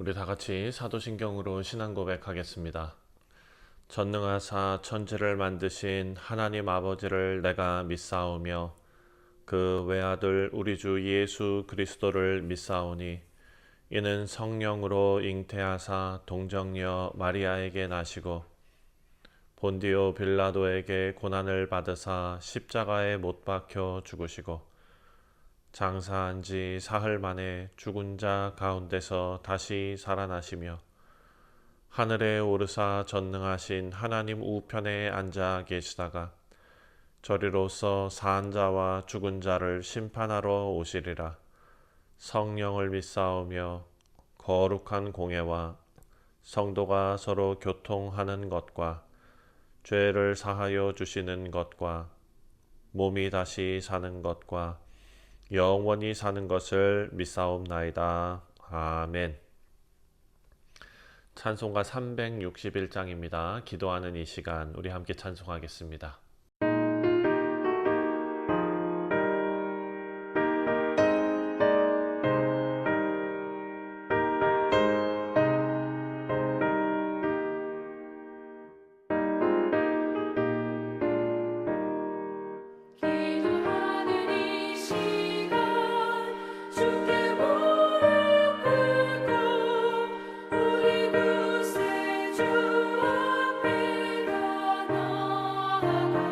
우리 다 같이 사도신경으로 신앙 고백하겠습니다. 전능하사 천지를 만드신 하나님 아버지를 내가 믿사오며 그 외아들 우리 주 예수 그리스도를 믿사오니 이는 성령으로 잉태하사 동정녀 마리아에게 나시고 본디오 빌라도에게 고난을 받으사 십자가에 못 박혀 죽으시고 장사한 지 사흘 만에 죽은 자 가운데서 다시 살아나시며 하늘에 오르사 전능하신 하나님 우편에 앉아 계시다가 저리로서 산 자와 죽은 자를 심판하러 오시리라. 성령을 믿사오며 거룩한 공예와 성도가 서로 교통하는 것과 죄를 사하여 주시는 것과 몸이 다시 사는 것과 영원히 사는 것을 믿사옵나이다. 아멘. 찬송가 361장입니다. 기도하는 이 시간 우리 함께 찬송하겠습니다. 주 앞에 가 나아가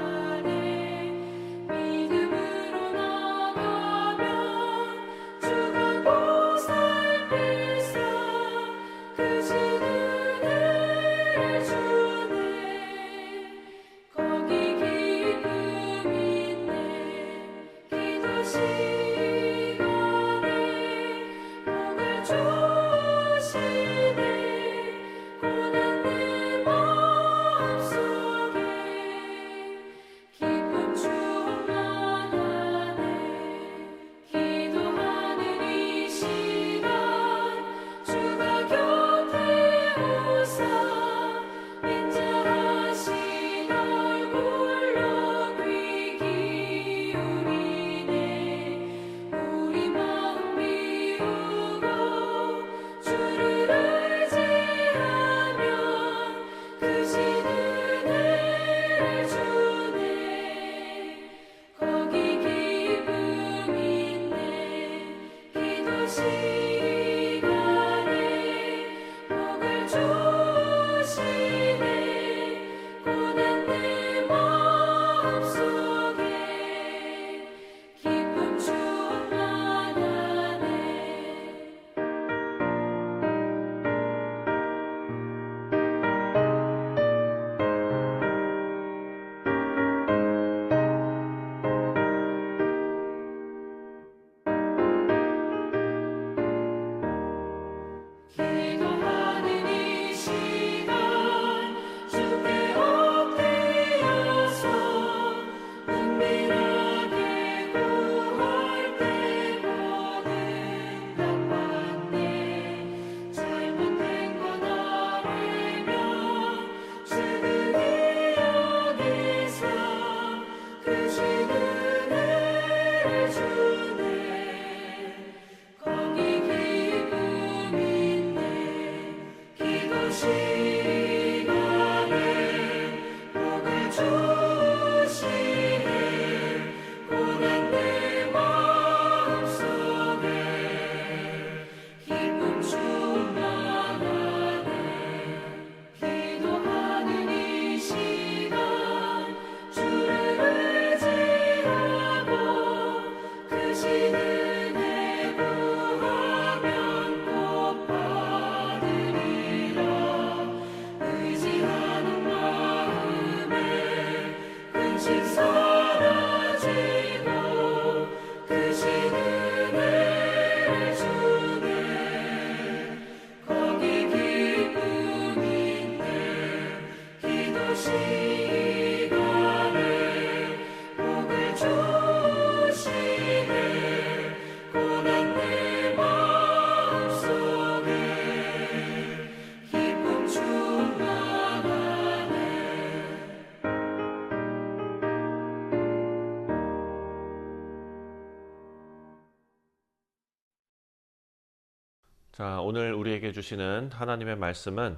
자, 오늘 우리에게 주시는 하나님의 말씀은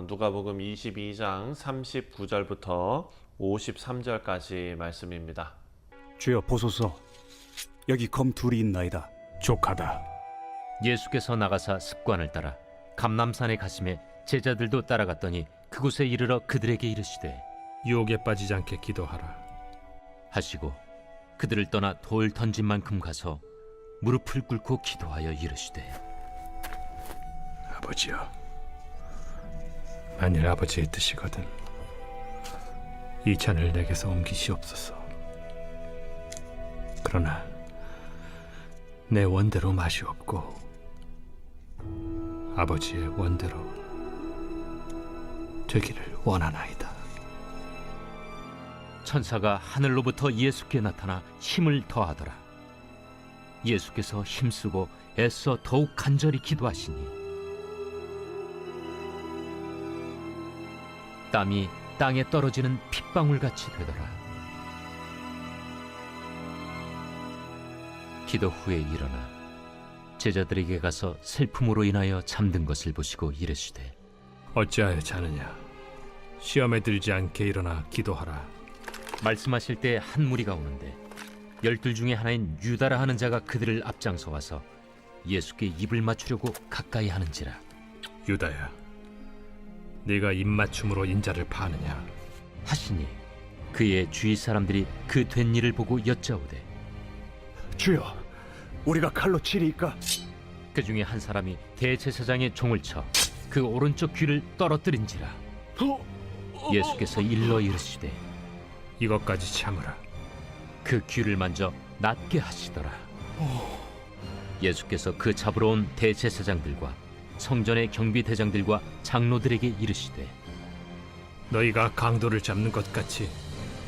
누가복음 22장 39절부터 53절까지 말씀입니다. 주여 보소서, 여기 검 둘이 있나이다. 족하다. 예수께서 나가사 습관을 따라 감람산에 가심에 제자들도 따라갔더니 그곳에 이르러 그들에게 이르시되 유혹에 빠지지 않게 기도하라. 하시고 그들을 떠나 돌 던진 만큼 가서 무릎을 꿇고 기도하여 이르시되 아버지여, 만일 아버지의 뜻이거든 이 잔을 내게서 옮기시옵소서. 그러나 내 원대로 마시옵고 아버지의 원대로 되기를 원하나이다. 천사가 하늘로부터 예수께 나타나 힘을 더하더라. 예수께서 힘쓰고 애써 더욱 간절히 기도하시니 땀이 땅에 떨어지는 핏방울같이 되더라. 기도 후에 일어나 제자들에게 가서 슬픔으로 인하여 잠든 것을 보시고 이르시되 어찌하여 자느냐? 시험에 들지 않게 일어나 기도하라. 말씀하실 때 한 무리가 오는데 12 중에 하나인 유다라 하는 자가 그들을 앞장서 와서 예수께 입을 맞추려고 가까이 하는지라. 유다야, 네가 입맞춤으로 인자를 파느냐? 하시니 그의 주위 사람들이 그 된 일을 보고 여짜오되 주여, 우리가 칼로 치리이까? 그 중에 한 사람이 대제사장의 종을 쳐 그 오른쪽 귀를 떨어뜨린지라. 예수께서 일러 이르시되 이것까지 참으라. 그 귀를 만져 낫게 하시더라. 예수께서 그 잡으러 온 대제사장들과 성전의 경비대장들과 장로들에게 이르시되 너희가 강도를 잡는 것 같이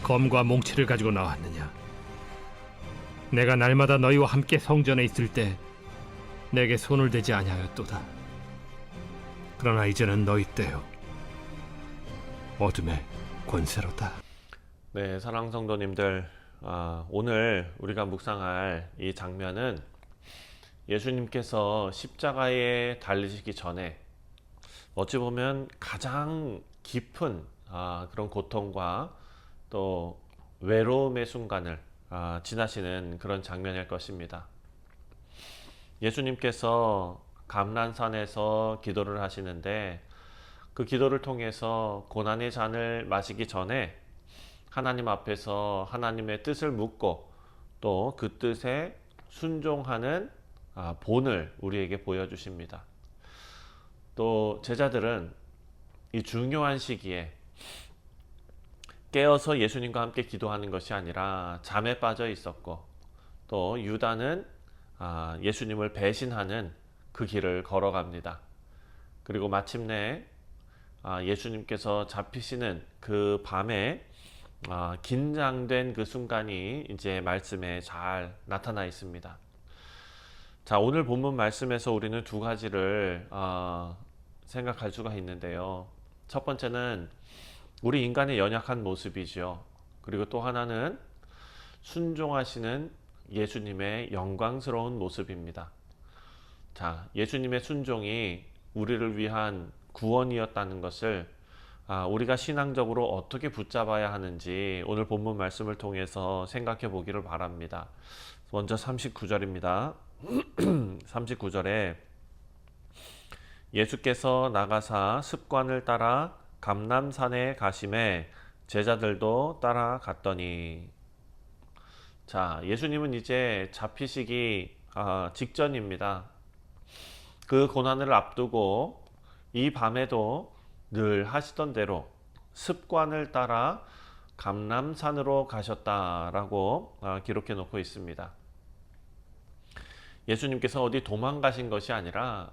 검과 몽치를 가지고 나왔느냐? 내가 날마다 너희와 함께 성전에 있을 때 내게 손을 대지 아니하였도다. 그러나 이제는 너희 때요 어둠의 권세로다. 네, 사랑 성도님들, 오늘 우리가 묵상할 이 장면은 예수님께서 십자가에 달리시기 전에 어찌 보면 가장 깊은 그런 고통과 또 외로움의 순간을 지나시는 그런 장면일 것입니다. 예수님께서 감람산에서 기도를 하시는데 그 기도를 통해서 고난의 잔을 마시기 전에 하나님 앞에서 하나님의 뜻을 묻고 또 그 뜻에 순종하는 본을 우리에게 보여주십니다. 또 제자들은 이 중요한 시기에 깨어서 예수님과 함께 기도하는 것이 아니라 잠에 빠져 있었고, 또 유다는 예수님을 배신하는 그 길을 걸어갑니다. 그리고 마침내 예수님께서 잡히시는 그 밤에 긴장된 그 순간이 이제 말씀에 잘 나타나 있습니다. 자, 오늘 본문 말씀에서 우리는 두 가지를 생각할 수가 있는데요. 첫 번째는 우리 인간의 연약한 모습이죠. 그리고 또 하나는 순종하시는 예수님의 영광스러운 모습입니다. 자, 예수님의 순종이 우리를 위한 구원이었다는 것을 우리가 신앙적으로 어떻게 붙잡아야 하는지 오늘 본문 말씀을 통해서 생각해 보기를 바랍니다. 먼저 39절입니다. 39절에 예수께서 나가사 습관을 따라 감람산에 가심에 제자들도 따라갔더니. 자, 예수님은 이제 잡히시기 직전입니다. 그 고난을 앞두고 이 밤에도 늘 하시던 대로 습관을 따라 감람산으로 가셨다라고 기록해 놓고 있습니다. 예수님께서 어디 도망가신 것이 아니라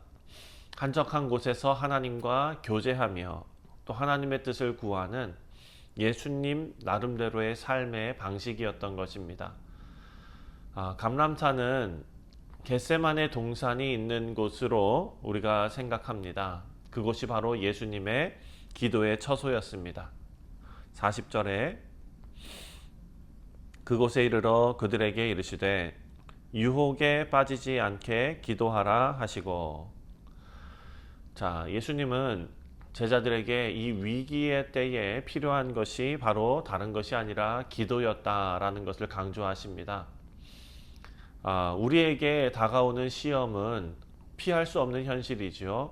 한적한 곳에서 하나님과 교제하며 또 하나님의 뜻을 구하는 예수님 나름대로의 삶의 방식이었던 것입니다. 감람산은 겟세마네 동산이 있는 곳으로 우리가 생각합니다. 그곳이 바로 예수님의 기도의 처소였습니다. 40절에 그곳에 이르러 그들에게 이르시되 유혹에 빠지지 않게 기도하라 하시고. 자, 예수님은 제자들에게 이 위기의 때에 필요한 것이 바로 다른 것이 아니라 기도였다라는 것을 강조하십니다. 우리에게 다가오는 시험은 피할 수 없는 현실이지요.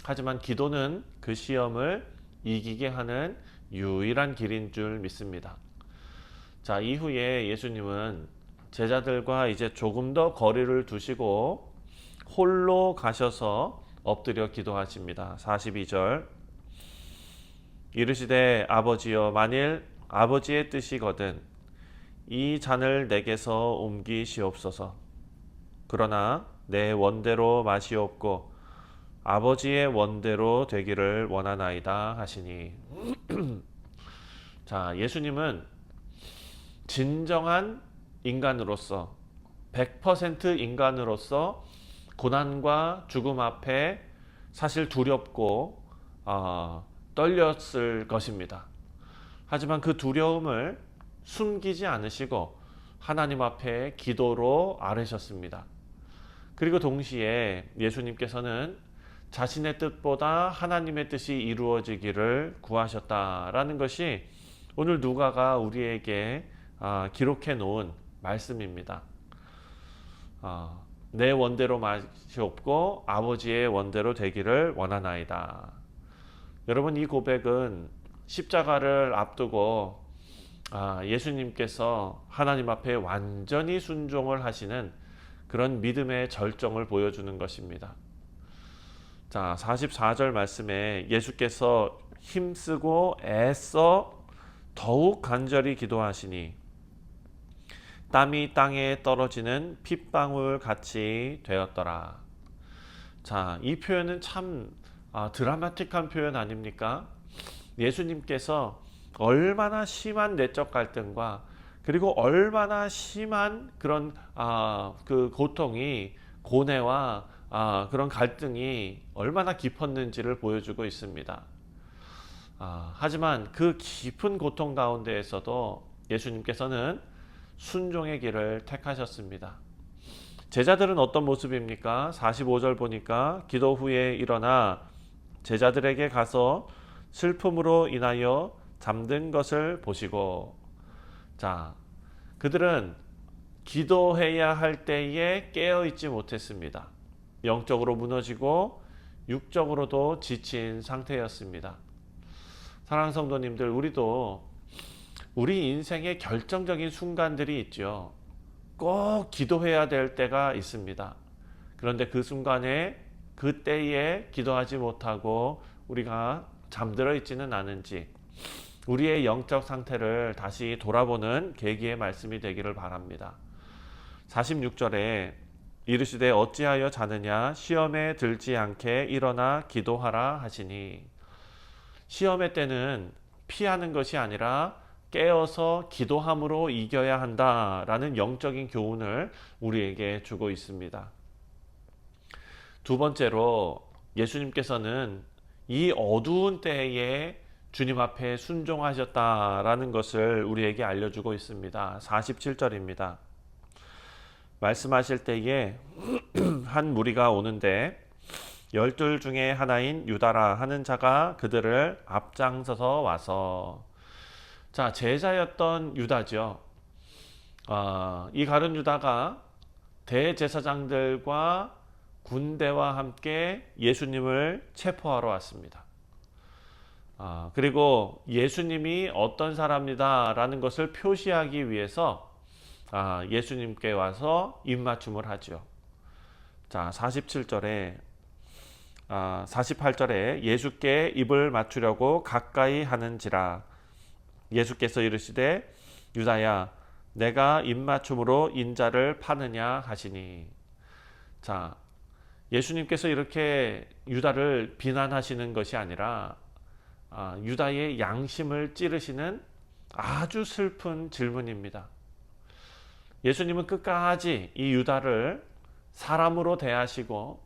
하지만 기도는 그 시험을 이기게 하는 유일한 길인 줄 믿습니다. 자, 이후에 예수님은 제자들과 이제 조금 더 거리를 두시고 홀로 가셔서 엎드려 기도하십니다. 42절 이르시되 아버지여 만일 아버지의 뜻이거든 이 잔을 내게서 옮기시옵소서. 그러나 내 원대로 마시옵고 아버지의 원대로 되기를 원하나이다 하시니 자, 예수님은 진정한 인간으로서 100% 인간으로서 고난과 죽음 앞에 사실 두렵고 떨렸을 것입니다. 하지만 그 두려움을 숨기지 않으시고 하나님 앞에 기도로 아뢰셨습니다. 그리고 동시에 예수님께서는 자신의 뜻보다 하나님의 뜻이 이루어지기를 구하셨다라는 것이 오늘 누가가 우리에게 기록해 놓은 말씀입니다. 내 원대로 마시옵고 아버지의 원대로 되기를 원하나이다. 여러분, 이 고백은 십자가를 앞두고 예수님께서 하나님 앞에 완전히 순종을 하시는 그런 믿음의 절정을 보여주는 것입니다. 자, 44절 말씀에 예수께서 힘쓰고 애써 더욱 간절히 기도하시니 땀이 땅에 떨어지는 핏방울 같이 되었더라. 자, 이 표현은 참 드라마틱한 표현 아닙니까? 예수님께서 얼마나 심한 내적 갈등과 그리고 얼마나 심한 그런 그 고통이 고뇌와 그런 갈등이 얼마나 깊었는지를 보여주고 있습니다. 하지만 그 깊은 고통 가운데에서도 예수님께서는 순종의 길을 택하셨습니다. 제자들은 어떤 모습입니까? 45절 보니까 기도 후에 일어나 제자들에게 가서 슬픔으로 인하여 잠든 것을 보시고 자, 그들은 기도해야 할 때에 깨어 있지 못했습니다. 영적으로 무너지고 육적으로도 지친 상태였습니다. 사랑하는 성도님들, 우리도 우리 인생의 결정적인 순간들이 있죠. 꼭 기도해야 될 때가 있습니다. 그런데 그 순간에 그 때에 기도하지 못하고 우리가 잠들어 있지는 않은지 우리의 영적 상태를 다시 돌아보는 계기의 말씀이 되기를 바랍니다. 46절에 이르시되 어찌하여 자느냐 시험에 들지 않게 일어나 기도하라 하시니 시험의 때는 피하는 것이 아니라 깨어서 기도함으로 이겨야 한다라는 영적인 교훈을 우리에게 주고 있습니다. 두 번째로 예수님께서는 이 어두운 때에 주님 앞에 순종하셨다라는 것을 우리에게 알려주고 있습니다. 47절입니다. 말씀하실 때에 한 무리가 오는데 12 중에 하나인 유다라 하는 자가 그들을 앞장서서 와서 자, 제자였던 유다죠. 이 가룟 유다가 대제사장들과 군대와 함께 예수님을 체포하러 왔습니다. 그리고 예수님이 어떤 사람이다 라는 것을 표시하기 위해서 예수님께 와서 입맞춤을 하죠. 자, 47절에 48절에 예수께 입을 맞추려고 가까이 하는지라 예수께서 이르시되 유다야 내가 입맞춤으로 인자를 파느냐 하시니 자, 예수님께서 이렇게 유다를 비난하시는 것이 아니라 유다의 양심을 찌르시는 아주 슬픈 질문입니다. 예수님은 끝까지 이 유다를 사람으로 대하시고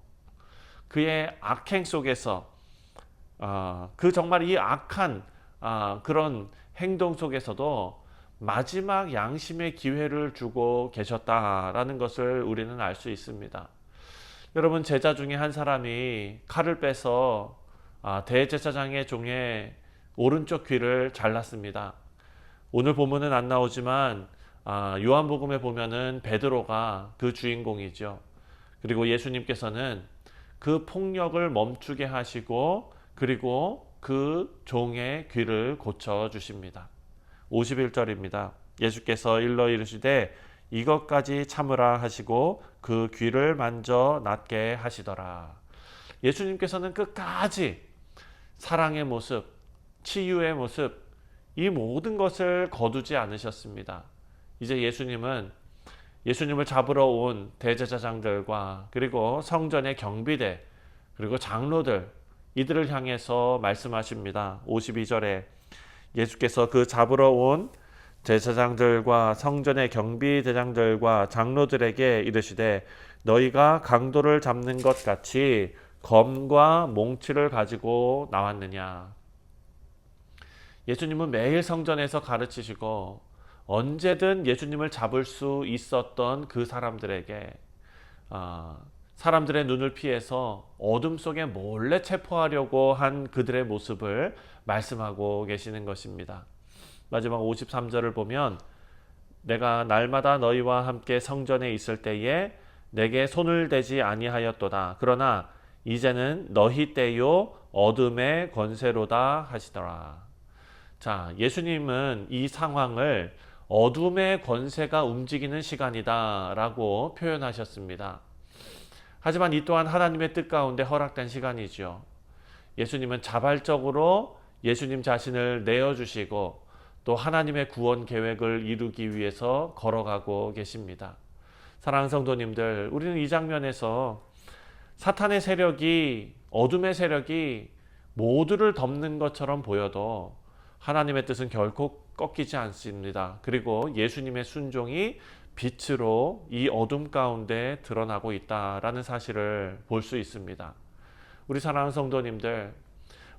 그의 악행 속에서 그 정말 이 악한 그런 행동 속에서도 마지막 양심의 기회를 주고 계셨다라는 것을 우리는 알 수 있습니다. 여러분, 제자 중에 한 사람이 칼을 빼서 대제사장의 종의 오른쪽 귀를 잘랐습니다. 오늘 본문은 안 나오지만 요한복음에 보면은 베드로가 그 주인공이죠. 그리고 예수님께서는 그 폭력을 멈추게 하시고 그리고 그 종의 귀를 고쳐 주십니다. 51절입니다. 예수께서 일러 이르시되 이것까지 참으라 하시고 그 귀를 만져 낫게 하시더라. 예수님께서는 끝까지 사랑의 모습, 치유의 모습, 이 모든 것을 거두지 않으셨습니다. 이제 예수님을 잡으러 온 대제사장들과 그리고 성전의 경비대 그리고 장로들, 이들을 향해서 말씀하십니다. 52절에 예수께서 그 잡으러 온 제사장들과 성전의 경비대장들과 장로들에게 이르시되 너희가 강도를 잡는 것 같이 검과 몽치를 가지고 나왔느냐. 예수님은 매일 성전에서 가르치시고 언제든 예수님을 잡을 수 있었던 그 사람들에게 사람들의 눈을 피해서 어둠 속에 몰래 체포하려고 한 그들의 모습을 말씀하고 계시는 것입니다. 마지막 53절을 보면 내가 날마다 너희와 함께 성전에 있을 때에 내게 손을 대지 아니하였도다. 그러나 이제는 너희 때요 어둠의 권세로다 하시더라. 자, 예수님은 이 상황을 어둠의 권세가 움직이는 시간이다 라고 표현하셨습니다. 하지만 이 또한 하나님의 뜻 가운데 허락된 시간이죠. 예수님은 자발적으로 예수님 자신을 내어주시고 또 하나님의 구원 계획을 이루기 위해서 걸어가고 계십니다. 사랑하는 성도님들, 우리는 이 장면에서 사탄의 세력이, 어둠의 세력이 모두를 덮는 것처럼 보여도 하나님의 뜻은 결코 꺾이지 않습니다. 그리고 예수님의 순종이 빛으로 이 어둠 가운데 드러나고 있다라는 사실을 볼 수 있습니다. 우리 사랑하는 성도님들,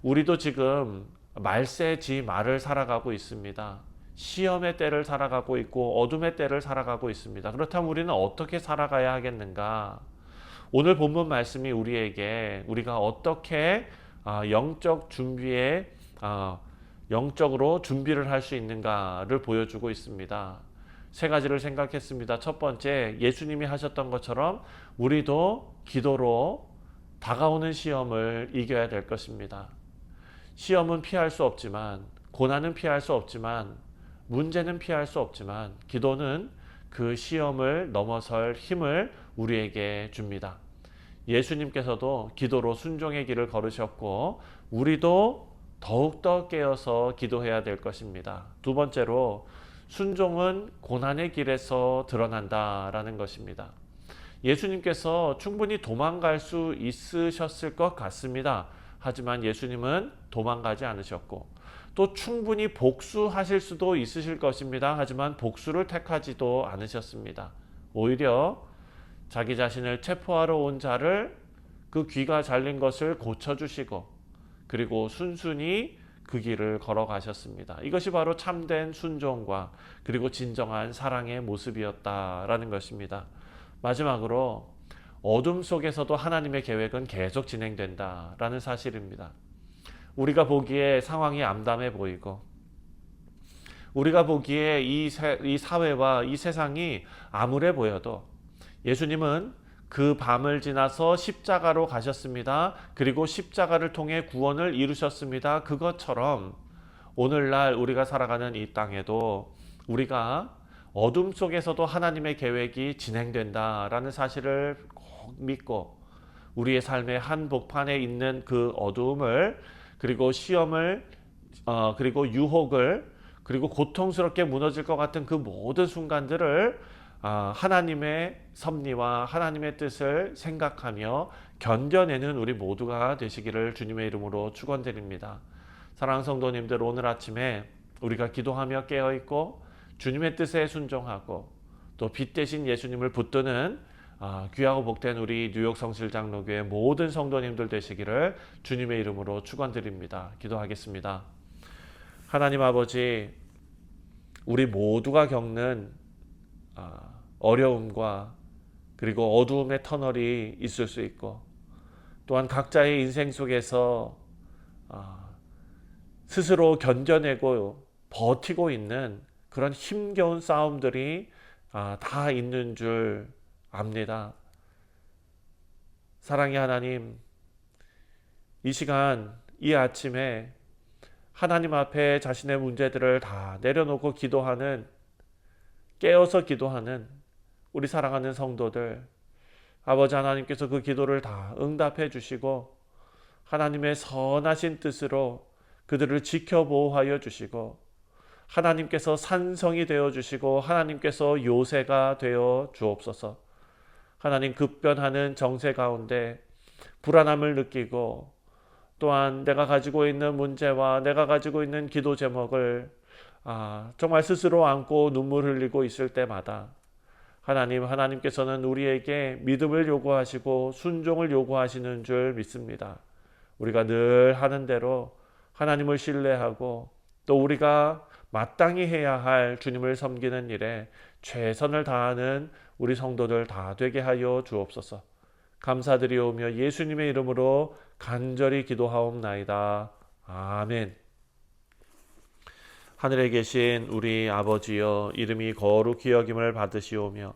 우리도 지금 말세지 말을 살아가고 있습니다. 시험의 때를 살아가고 있고 어둠의 때를 살아가고 있습니다. 그렇다면 우리는 어떻게 살아가야 하겠는가? 오늘 본문 말씀이 우리가 어떻게 영적 준비에 영적으로 준비를 할 수 있는가를 보여주고 있습니다. 세 가지를 생각했습니다. 첫 번째, 예수님이 하셨던 것처럼 우리도 기도로 다가오는 시험을 이겨야 될 것입니다. 시험은 피할 수 없지만, 고난은 피할 수 없지만, 문제는 피할 수 없지만 기도는 그 시험을 넘어설 힘을 우리에게 줍니다. 예수님께서도 기도로 순종의 길을 걸으셨고 우리도 더욱더 깨어서 기도해야 될 것입니다. 두 번째로, 순종은 고난의 길에서 드러난다라는 것입니다. 예수님께서 충분히 도망갈 수 있으셨을 것 같습니다. 하지만 예수님은 도망가지 않으셨고 또 충분히 복수하실 수도 있으실 것입니다. 하지만 복수를 택하지도 않으셨습니다. 오히려 자기 자신을 체포하러 온 자를 그 귀가 잘린 것을 고쳐주시고 그리고 순순히 그 길을 걸어가셨습니다. 이것이 바로 참된 순종과 그리고 진정한 사랑의 모습이었다라는 것입니다. 마지막으로 어둠 속에서도 하나님의 계획은 계속 진행된다라는 사실입니다. 우리가 보기에 상황이 암담해 보이고 우리가 보기에 이 사회와 이 세상이 암울해 보여도 예수님은 그 밤을 지나서 십자가로 가셨습니다. 그리고 십자가를 통해 구원을 이루셨습니다. 그것처럼 오늘날 우리가 살아가는 이 땅에도 우리가 어둠 속에서도 하나님의 계획이 진행된다라는 사실을 꼭 믿고 우리의 삶의 한복판에 있는 그 어두움을 그리고 시험을 그리고 유혹을 그리고 고통스럽게 무너질 것 같은 그 모든 순간들을 하나님의 섭리와 하나님의 뜻을 생각하며 견뎌내는 우리 모두가 되시기를 주님의 이름으로 축원드립니다. 사랑하는 성도님들, 오늘 아침에 우리가 기도하며 깨어있고 주님의 뜻에 순종하고 또 빛 대신 예수님을 붙드는 귀하고 복된 우리 뉴욕 성실장로교회 모든 성도님들 되시기를 주님의 이름으로 축원드립니다. 기도하겠습니다. 하나님 아버지, 우리 모두가 겪는 어려움과 그리고 어두움의 터널이 있을 수 있고, 또한 각자의 인생 속에서 스스로 견뎌내고 버티고 있는 그런 힘겨운 싸움들이 다 있는 줄 압니다. 사랑의 하나님, 이 시간, 이 아침에 하나님 앞에 자신의 문제들을 다 내려놓고 기도하는, 깨어서 기도하는 우리 사랑하는 성도들, 아버지 하나님께서 그 기도를 다 응답해 주시고 하나님의 선하신 뜻으로 그들을 지켜 보호하여 주시고, 하나님께서 산성이 되어 주시고 하나님께서 요새가 되어 주옵소서. 하나님, 급변하는 정세 가운데 불안함을 느끼고, 또한 내가 가지고 있는 문제와 내가 가지고 있는 기도 제목을 정말 스스로 안고 눈물 흘리고 있을 때마다 하나님께서는 우리에게 믿음을 요구하시고 순종을 요구하시는 줄 믿습니다. 우리가 늘 하는 대로 하나님을 신뢰하고, 또 우리가 마땅히 해야 할 주님을 섬기는 일에 최선을 다하는 우리 성도들 다 되게 하여 주옵소서. 감사드리오며 예수님의 이름으로 간절히 기도하옵나이다. 아멘. 하늘에 계신 우리 아버지여, 이름이 거룩히 여김을 받으시오며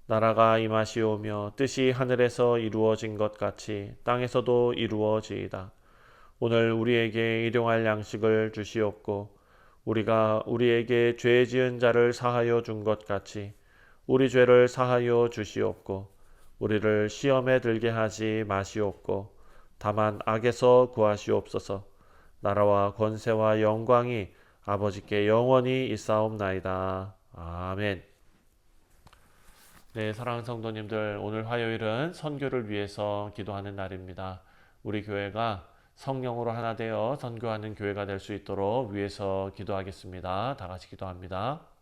나라가 임하시오며 뜻이 하늘에서 이루어진 것 같이 땅에서도 이루어지이다. 오늘 우리에게 일용할 양식을 주시옵고, 우리가 우리에게 죄 지은 자를 사하여 준 것 같이 우리 죄를 사하여 주시옵고, 우리를 시험에 들게 하지 마시옵고 다만 악에서 구하시옵소서. 나라와 권세와 영광이 아버지께 영원히 있사옵나이다. 아멘. 네, 사랑하는 성도님들, 오늘 화요일은 선교를 위해서 기도하는 날입니다. 우리 교회가 성령으로 하나 되어 선교하는 교회가 될 수 있도록 위해서 기도하겠습니다. 다 같이 기도합니다.